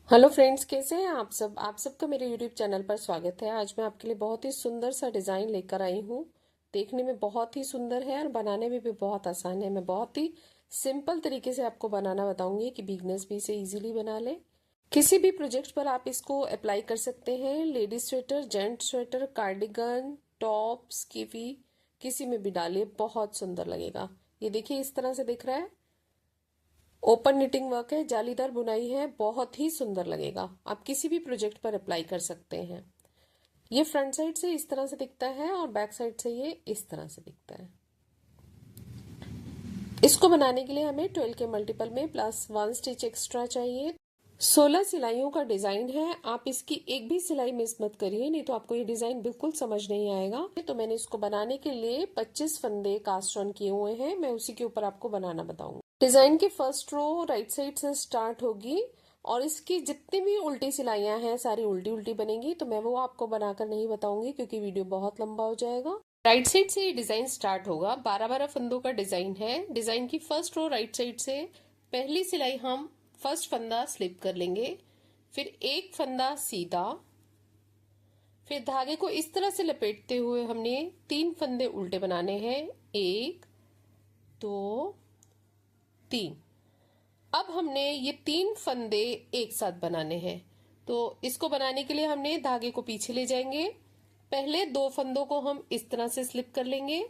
Hello friends, कैसे हैं आप सब। आप सबका मेरे यूट्यूब चैनल पर स्वागत है। आज मैं आपके लिए बहुत ही सुंदर सा डिज़ाइन लेकर आई हूँ। देखने में बहुत ही सुंदर है और बनाने में भी बहुत आसान है। मैं बहुत ही सिंपल तरीके से आपको बनाना बताऊंगी कि बिगनर्स भी इसे इजीली बना ले। किसी भी प्रोजेक्ट पर आप इसको अप्लाई कर सकते हैं। Ladies sweater, gent sweater, cardigan, top, स्कीफी, किसी में भी डालिए, बहुत सुंदर लगेगा। ये देखिए इस तरह से दिख रहा है। ओपन निटिंग वर्क है, जालीदार बुनाई है, बहुत ही सुंदर लगेगा। आप किसी भी प्रोजेक्ट पर अप्लाई कर सकते हैं। ये फ्रंट साइड से इस तरह से दिखता है और बैक साइड से ये इस तरह से दिखता है। इसको बनाने के लिए हमें 12 के मल्टीपल में प्लस 1 स्टिच एक्स्ट्रा चाहिए। 16 सिलाइयों का डिजाइन है। आप इसकी एक भी सिलाई मिस मत करिए, नहीं तो आपको ये डिजाइन बिल्कुल समझ नहीं आएगा। तो मैंने इसको बनाने के लिए 25 फंदे कास्ट ऑन किए हुए हैं। मैं उसी के ऊपर आपको बनाना बताऊंगी। डिजाइन की फर्स्ट रो राइट साइड से स्टार्ट होगी और इसकी जितनी भी उल्टी सिलाइयां हैं सारी उल्टी उल्टी बनेंगी। तो मैं वो आपको बनाकर नहीं बताऊंगी क्योंकि वीडियो बहुत लंबा हो जाएगा। राइट साइड से ये डिजाइन स्टार्ट होगा। 12-12 फंदों का डिजाइन है। डिजाइन की फर्स्ट रो राइट साइड से पहली सिलाई हम फर्स्ट फंदा स्लिप कर लेंगे, फिर एक फंदा सीधा, फिर धागे को इस तरह से लपेटते हुए हमने 3 फंदे उल्टे बनाने हैं। 1 2 3। अब हमने ये 3 फंदे एक साथ बनाने हैं। तो इसको बनाने के लिए हमने धागे को पीछे ले जाएंगे। पहले 2 फंदों को हम इस तरह से स्लिप कर लेंगे,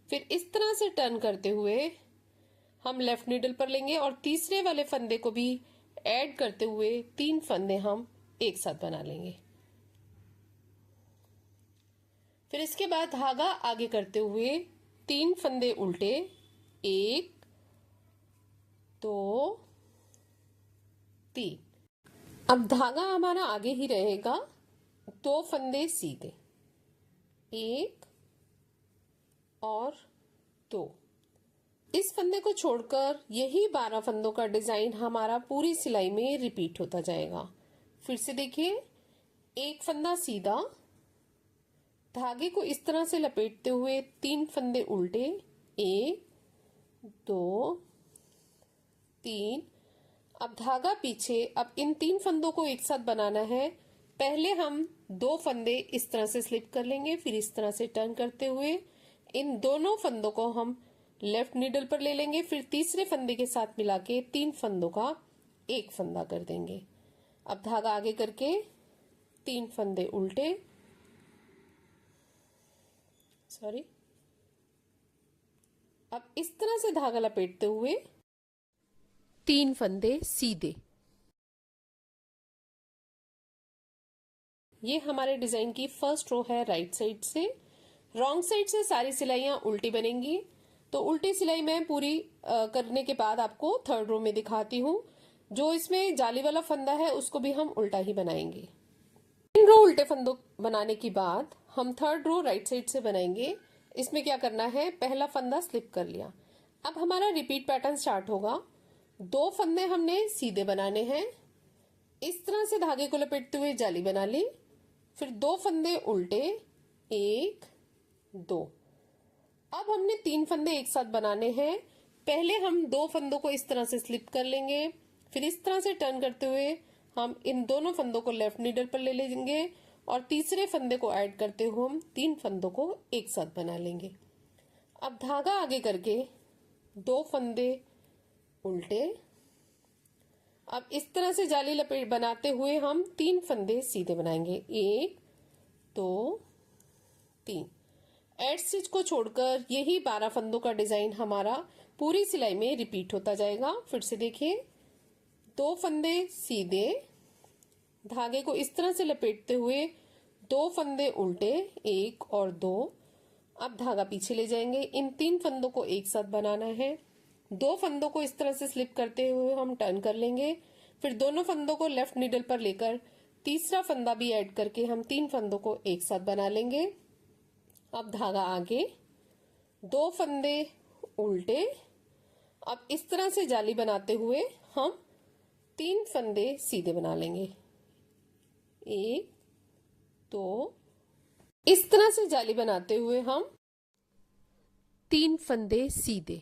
फिर इस तरह से टर्न करते हुए हम लेफ्ट नीडल पर लेंगे और तीसरे वाले फंदे को भी ऐड करते हुए 3 फंदे हम एक साथ बना लेंगे। फिर इसके बाद धागा आगे करते हुए 3 फंदे उल्टे, 1 2 3। अब धागा हमारा आगे ही रहेगा। 2 फंदे सीधे, 1 और 2। इस फंदे को छोड़कर यही 12 फंदों का डिजाइन हमारा पूरी सिलाई में रिपीट होता जाएगा। फिर से देखिए, एक फंदा सीधा, धागे को इस तरह से लपेटते हुए 3 फंदे उल्टे, 1 2 3। अब धागा पीछे। अब इन 3 फंदों को एक साथ बनाना है। पहले हम 2 फंदे इस तरह से स्लिप कर लेंगे, फिर इस तरह से टर्न करते हुए इन दोनों फंदों को हम लेफ्ट नीडल पर ले लेंगे, फिर तीसरे फंदे के साथ मिला के 3 फंदों का एक फंदा कर देंगे। अब धागा आगे करके 3 फंदे उल्टे, सॉरी, अब इस तरह से धागा लपेटते हुए 3 फंदे सीधे। ये हमारे डिजाइन की फर्स्ट रो है राइट साइड से। रॉन्ग साइड से सारी सिलाइयां उल्टी बनेंगी। तो उल्टी सिलाई मैं पूरी करने के बाद आपको थर्ड रो में दिखाती हूँ। जो इसमें जाली वाला फंदा है उसको भी हम उल्टा ही बनाएंगे। 3 रो उल्टे फंदों बनाने के बाद हम थर्ड रो राइट साइड से बनाएंगे। इसमें क्या करना है, पहला फंदा स्लिप कर लिया। अब हमारा रिपीट पैटर्न स्टार्ट होगा। 2 फंदे हमने सीधे बनाने हैं, इस तरह से धागे को लपेटते हुए जाली बना ली, फिर 2 फंदे उल्टे, 1 2। अब हमने 3 फंदे एक साथ बनाने हैं। पहले हम 2 फंदों को इस तरह से स्लिप कर लेंगे, फिर इस तरह से टर्न करते हुए हम इन दोनों फंदों को लेफ्ट नीडल पर ले लेंगे और तीसरे फंदे को ऐड करते हुए हम 3 फंदों को एक साथ बना लेंगे। अब धागा आगे करके 2 फंदे उल्टे, अब इस तरह से जाली लपेट बनाते हुए हम 3 फंदे सीधे बनाएंगे, 1 2 3। एड स्टिच को छोड़कर यही 12 फंदों का डिजाइन हमारा पूरी सिलाई में रिपीट होता जाएगा। फिर से देखिए, 2 फंदे सीधे, धागे को इस तरह से लपेटते हुए 2 फंदे उल्टे, 1 और 2। अब धागा पीछे ले जाएंगे, इन 3 फंदों को एक साथ बनाना है। 2 फंदों को इस तरह से स्लिप करते हुए हम टर्न कर लेंगे, फिर दोनों फंदों को लेफ्ट नीडल पर लेकर तीसरा फंदा भी ऐड करके हम 3 फंदों को एक साथ बना लेंगे। अब धागा आगे, 2 फंदे उल्टे, अब इस तरह से जाली बनाते हुए हम 3 फंदे सीधे बना लेंगे, 1 2। इस तरह से जाली बनाते हुए हम 3 फंदे सीधे।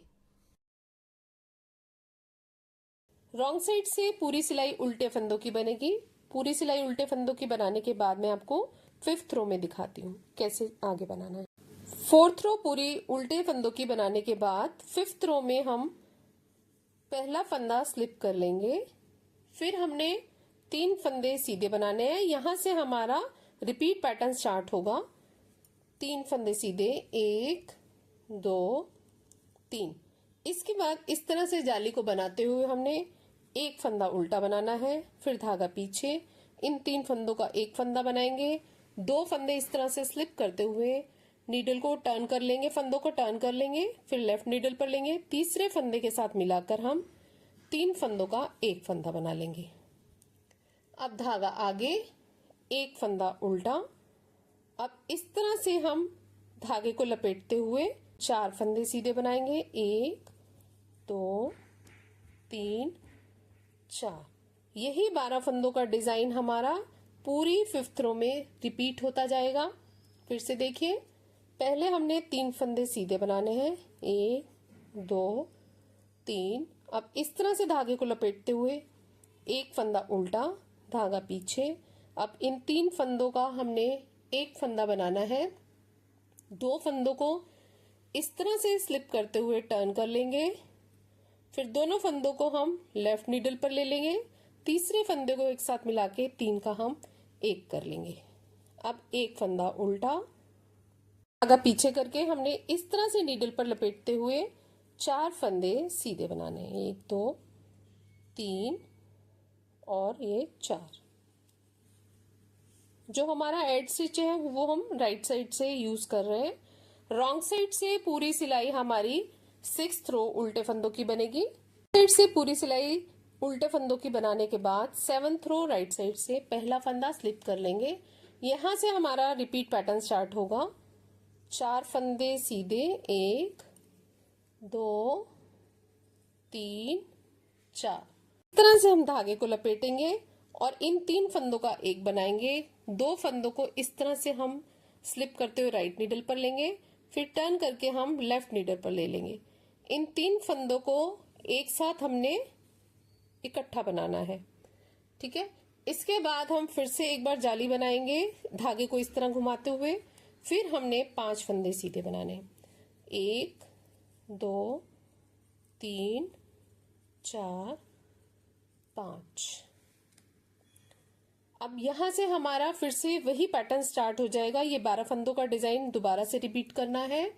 रॉन्ग साइड से पूरी सिलाई उल्टे फंदों की बनेगी। पूरी सिलाई उल्टे फंदों की बनाने के बाद मैं आपको 5th रो में दिखाती हूँ कैसे आगे बनाना है। 4th रो पूरी उल्टे फंदों की बनाने के बाद 5th रो में हम पहला फंदा स्लिप कर लेंगे। फिर हमने 3 फंदे सीधे बनाने हैं। यहां से हमारा रिपीट पैटर्न स्टार्ट होगा। 3 फंदे सीधे, 1 2 3। इसके बाद इस तरह से जाली को बनाते हुए हमने एक फंदा उल्टा बनाना है, फिर धागा पीछे, इन 3 फंदों का एक फंदा बनाएंगे। 2 फंदे इस तरह से स्लिप करते हुए नीडल को टर्न कर लेंगे, फंदों को टर्न कर लेंगे, फिर लेफ्ट नीडल पर लेंगे। तीसरे फंदे के साथ मिलाकर हम 3 फंदों का एक फंदा बना लेंगे। अब धागा आगे, एक फंदा उल्टा। अब इस तरह से हम धागे को लपेटते हुए 4 फंदे सीधे बनाएंगे, 1 2 3 4। यही 12 फंदों का डिजाइन हमारा पूरी 5th रो में रिपीट होता जाएगा। फिर से देखिए, पहले हमने 3 फंदे सीधे बनाने हैं, 1 2 3। अब इस तरह से धागे को लपेटते हुए एक फंदा उल्टा, धागा पीछे। अब इन 3 फंदों का हमने एक फंदा बनाना है। 2 फंदों को इस तरह से स्लिप करते हुए टर्न कर लेंगे, फिर दोनों फंदों को हम लेफ्ट नीडल पर ले लेंगे। तीसरे फंदे को एक साथ मिला के 3 का हम एक कर लेंगे। अब एक फंदा उल्टा, धागा पीछे करके हमने इस तरह से नीडल पर लपेटते हुए 4 फंदे सीधे बनाने हैं, 1 2 3 और ये 4। जो हमारा एड स्टिच है वो हम राइट साइड से यूज कर रहे हैं। रॉन्ग साइड से पूरी सिलाई हमारी 6th रो उल्टे फंदों की बनेगी। साइड से पूरी सिलाई उल्टे फंदों की बनाने के बाद 7th रो राइट साइड से पहला फंदा स्लिप कर लेंगे। यहां से हमारा रिपीट पैटर्न स्टार्ट होगा। 4 फंदे सीधे, 1 2 3 4। इस तरह से हम धागे को लपेटेंगे और इन 3 फंदों का एक बनाएंगे। 2 फंदों को इस तरह से हम स्लिप करते हुए राइट नीडल पर लेंगे, फिर टर्न करके हम लेफ्ट नीडल पर ले लेंगे। इन 3 फंदों को एक साथ हमने इकट्ठा बनाना है, ठीक है। इसके बाद हम फिर से एक बार जाली बनाएंगे धागे को इस तरह घुमाते हुए। फिर हमने 5 फंदे सीधे बनाने, 1 2 3 4 5। अब यहां से हमारा फिर से वही पैटर्न स्टार्ट हो जाएगा। ये 12 फंदों का डिजाइन दोबारा से रिपीट करना है।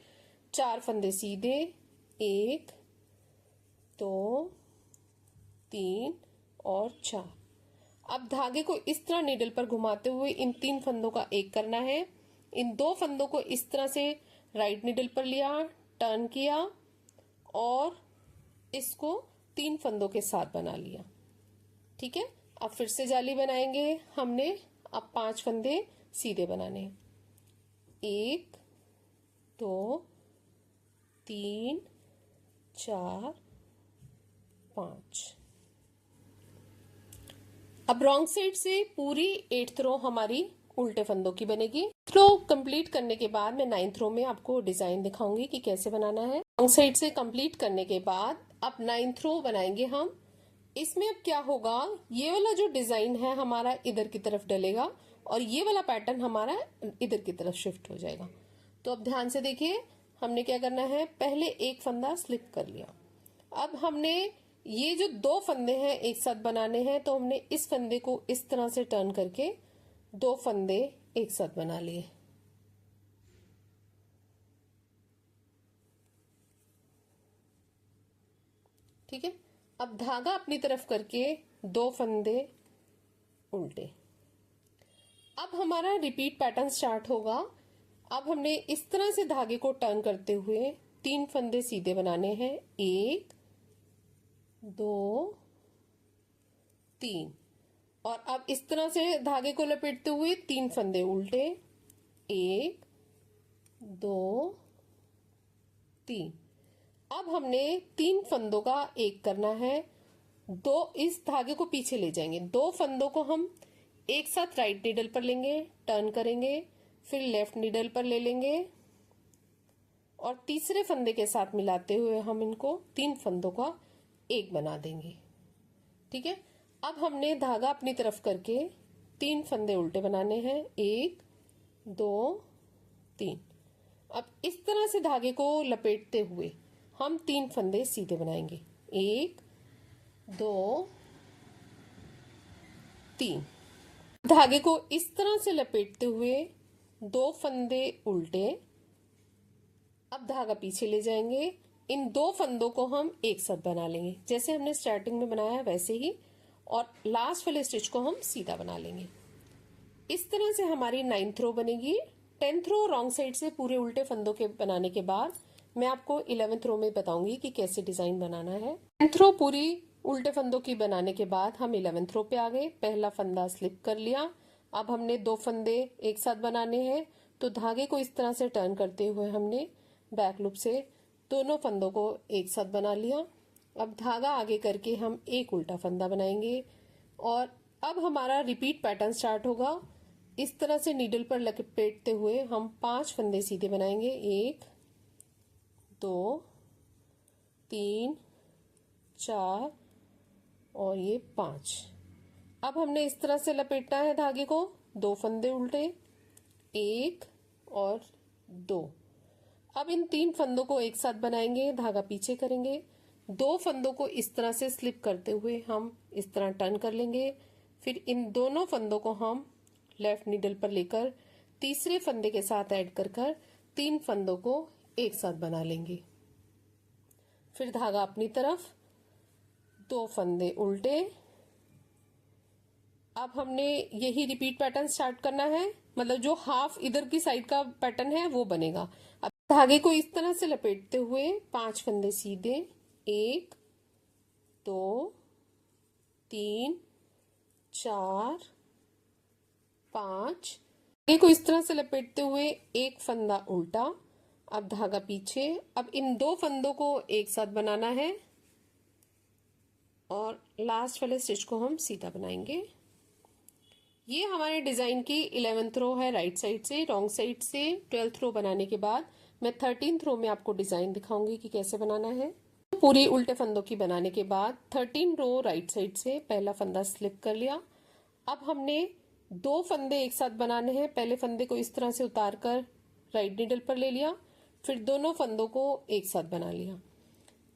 4 फंदे सीधे, 1 2 3 और 4। अब धागे को इस तरह नीडल पर घुमाते हुए इन 3 फंदों का एक करना है। इन 2 फंदों को इस तरह से राइट नीडल पर लिया, टर्न किया और इसको 3 फंदों के साथ बना लिया, ठीक है। अब फिर से जाली बनाएंगे हमने। अब 5 फंदे सीधे बनाने हैं, 1 2 3 4 5। अब रॉन्ग साइड से पूरी 8th रो हमारी उल्टे फंदों की बनेगी। रो कंप्लीट करने के बाद मैं 9th रो में आपको डिजाइन दिखाऊंगी कि कैसे बनाना है। रॉन्ग साइड से कंप्लीट करने के बाद अब 9th रो बनाएंगे हम। इसमें अब क्या होगा, ये वाला जो डिजाइन है हमारा इधर की तरफ डलेगा और ये वाला पैटर्न हमारा इधर की तरफ शिफ्ट हो जाएगा। तो अब ध्यान से देखिए, हमने क्या करना है, पहले एक फंदा स्लिप कर लिया। अब हमने ये जो 2 फंदे हैं एक साथ बनाने हैं, तो हमने इस फंदे को इस तरह से टर्न करके 2 फंदे एक साथ बना लिए, ठीक है। अब धागा अपनी तरफ करके 2 फंदे उल्टे। अब हमारा रिपीट पैटर्न स्टार्ट होगा। अब हमने इस तरह से धागे को टर्न करते हुए 3 फंदे सीधे बनाने हैं, 1 2 3। और अब इस तरह से धागे को लपेटते हुए 3 फंदे उल्टे, 1 2 3। अब हमने 3 फंदों का एक करना है। 2 इस धागे को पीछे ले जाएंगे, 2 फंदों को हम एक साथ राइट नीडल पर लेंगे, टर्न करेंगे, फिर लेफ्ट नीडल पर ले लेंगे और तीसरे फंदे के साथ मिलाते हुए हम इनको 3 फंदों का एक बना देंगे। ठीक है। अब हमने धागा अपनी तरफ करके 3 फंदे उल्टे बनाने हैं, 1 2 3। अब इस तरह से धागे को लपेटते हुए हम 3 फंदे सीधे बनाएंगे, 1 2 3। धागे को इस तरह से लपेटते हुए 2 फंदे उल्टे, अब धागा पीछे ले जाएंगे, इन 2 फंदों को हम एक साथ बना लेंगे जैसे हमने स्टार्टिंग में बनाया वैसे ही, और लास्ट वाले स्टिच को हम सीधा बना लेंगे। इस तरह से हमारी 9th रो बनेगी। 10th रो रॉन्ग साइड से पूरे उल्टे फंदों के बनाने के बाद मैं आपको 11th रो में बताऊंगी कि कैसे डिजाइन बनाना है। 10th रो पूरी उल्टे फंदों की बनाने के बाद हम 11th रो पे आ गए। पहला फंदा स्लिप कर लिया। अब हमने 2 फंदे एक साथ बनाने हैं, तो धागे को इस तरह से टर्न करते हुए हमने बैक लूप से दोनों फंदों को एक साथ बना लिया। अब धागा आगे करके हम एक उल्टा फंदा बनाएंगे, और अब हमारा रिपीट पैटर्न स्टार्ट होगा। इस तरह से नीडल पर लपेटते हुए हम 5 फंदे सीधे बनाएंगे, 1 2 3 4 और ये 5। अब हमने इस तरह से लपेटना है धागे को, 2 फंदे उल्टे, 1 और 2। अब इन 3 फंदों को एक साथ बनाएंगे, धागा पीछे करेंगे, 2 फंदों को इस तरह से स्लिप करते हुए हम इस तरह टर्न कर लेंगे। फिर इन दोनों फंदों को हम लेफ्ट नीडल पर लेकर तीसरे फंदे के साथ ऐड कर 3 फंदों को एक साथ बना लेंगे। फिर धागा अपनी तरफ, 2 फंदे उल्टे। अब हमने यही रिपीट पैटर्न स्टार्ट करना है, मतलब जो हाफ इधर की साइड का पैटर्न है वो बनेगा। अब धागे को इस तरह से लपेटते हुए 5 फंदे सीधे, 1 2 3 4 5। धागे को इस तरह से लपेटते हुए एक फंदा उल्टा, अब धागा पीछे। अब इन 2 फंदों को एक साथ बनाना है और लास्ट वाले स्टिच को हम सीधा बनाएंगे। ये हमारे डिजाइन की 11th रो है राइट साइड से। रॉन्ग साइड से 12th रो बनाने के बाद मैं 13th रो में आपको डिजाइन दिखाऊंगी कि कैसे बनाना है। पूरी उल्टे फंदों की बनाने के बाद 13 रो राइट साइड से पहला फंदा स्लिप कर लिया। अब हमने 2 फंदे एक साथ बनाने हैं। पहले फंदे को इस तरह से उतार कर राइट नीडल पर ले लिया, फिर दोनों फंदों को एक साथ बना लिया।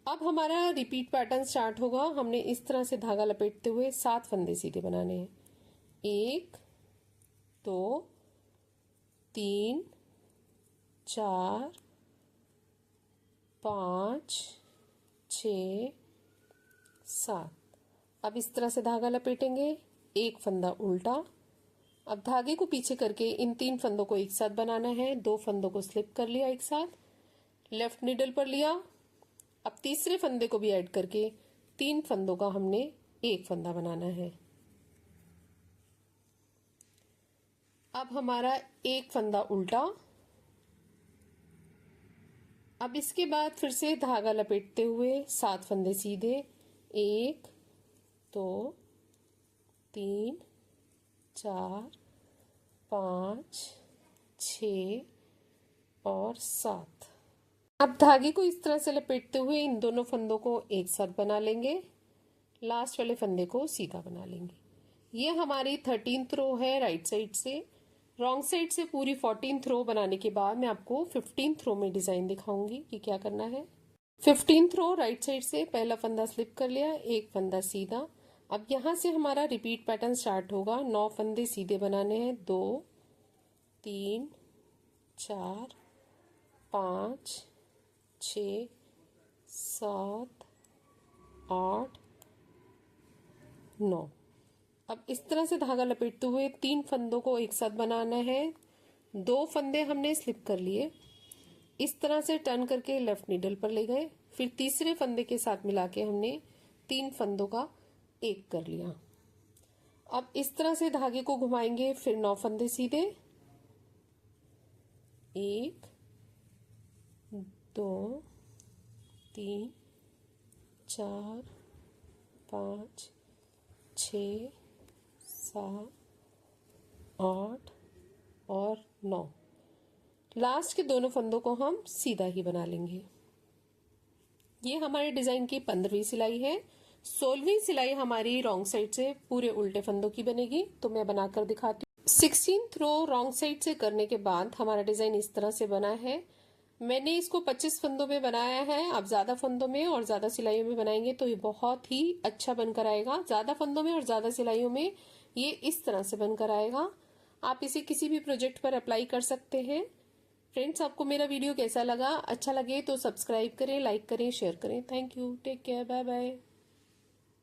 अब हमारा रिपीट पैटर्न स्टार्ट होगा। हमने इस तरह से धागा लपेटते हुए 7 फंदे सीधे बनाने हैं, 1 2 3 4 5 6 7। अब इस तरह से धागा लपेटेंगे, एक फंदा उल्टा। अब धागे को पीछे करके इन 3 फंदों को एक साथ बनाना है। 2 फंदों को स्लिप कर लिया एक साथ, लेफ्ट नीडल पर लिया। अब तीसरे फंदे को भी ऐड करके 3 फंदों का हमने एक फंदा बनाना है। अब हमारा एक फंदा उल्टा। अब इसके बाद फिर से धागा लपेटते हुए 7 फंदे सीधे, 1 2 3 4 5 6 और 7। अब धागे को इस तरह से लपेटते हुए इन दोनों फंदों को एक साथ बना लेंगे, लास्ट वाले फंदे को सीधा बना लेंगे। ये हमारी 13th रो है राइट साइड से। रॉन्ग साइड से पूरी 14th रो बनाने के बाद मैं आपको 15th रो में डिजाइन दिखाऊंगी कि क्या करना है। 15th रो राइट साइड से पहला फंदा स्लिप कर लिया, एक फंदा सीधा। अब यहां से हमारा रिपीट पैटर्न स्टार्ट होगा। 9 फंदे सीधे बनाने हैं, 2 3 4 5 6 7 8 9। अब इस तरह से धागा लपेटते हुए 3 फंदों को एक साथ बनाना है। 2 फंदे हमने स्लिप कर लिए, इस तरह से टर्न करके लेफ्ट नीडल पर ले गए, फिर तीसरे फंदे के साथ मिला के हमने 3 फंदों का एक कर लिया। अब इस तरह से धागे को घुमाएंगे, फिर 9 फंदे सीधे, 1 2 3 4 5 6 7 8 और 9। लास्ट के दोनों फंदों को हम सीधा ही बना लेंगे। ये हमारे डिजाइन की 15वीं सिलाई है। 16वीं सिलाई हमारी रॉन्ग साइड से पूरे उल्टे फंदों की बनेगी, तो मैं बनाकर दिखाती हूँ। 16th रो रॉन्ग साइड से करने के बाद हमारा डिजाइन इस तरह से बना है। मैंने इसको 25 फंदों में बनाया है। आप ज्यादा फंदों में और ज्यादा सिलाइयों में बनाएंगे तो ये बहुत ही अच्छा बनकर आएगा। ज्यादा फंदों में और ज्यादा सिलाइयों में ये इस तरह से बनकर आएगा। आप इसे किसी भी प्रोजेक्ट पर अप्लाई कर सकते हैं। फ्रेंड्स, आपको मेरा वीडियो कैसा लगा? अच्छा लगे तो सब्सक्राइब करें, लाइक करें, शेयर करें। Thank you, take care, bye bye.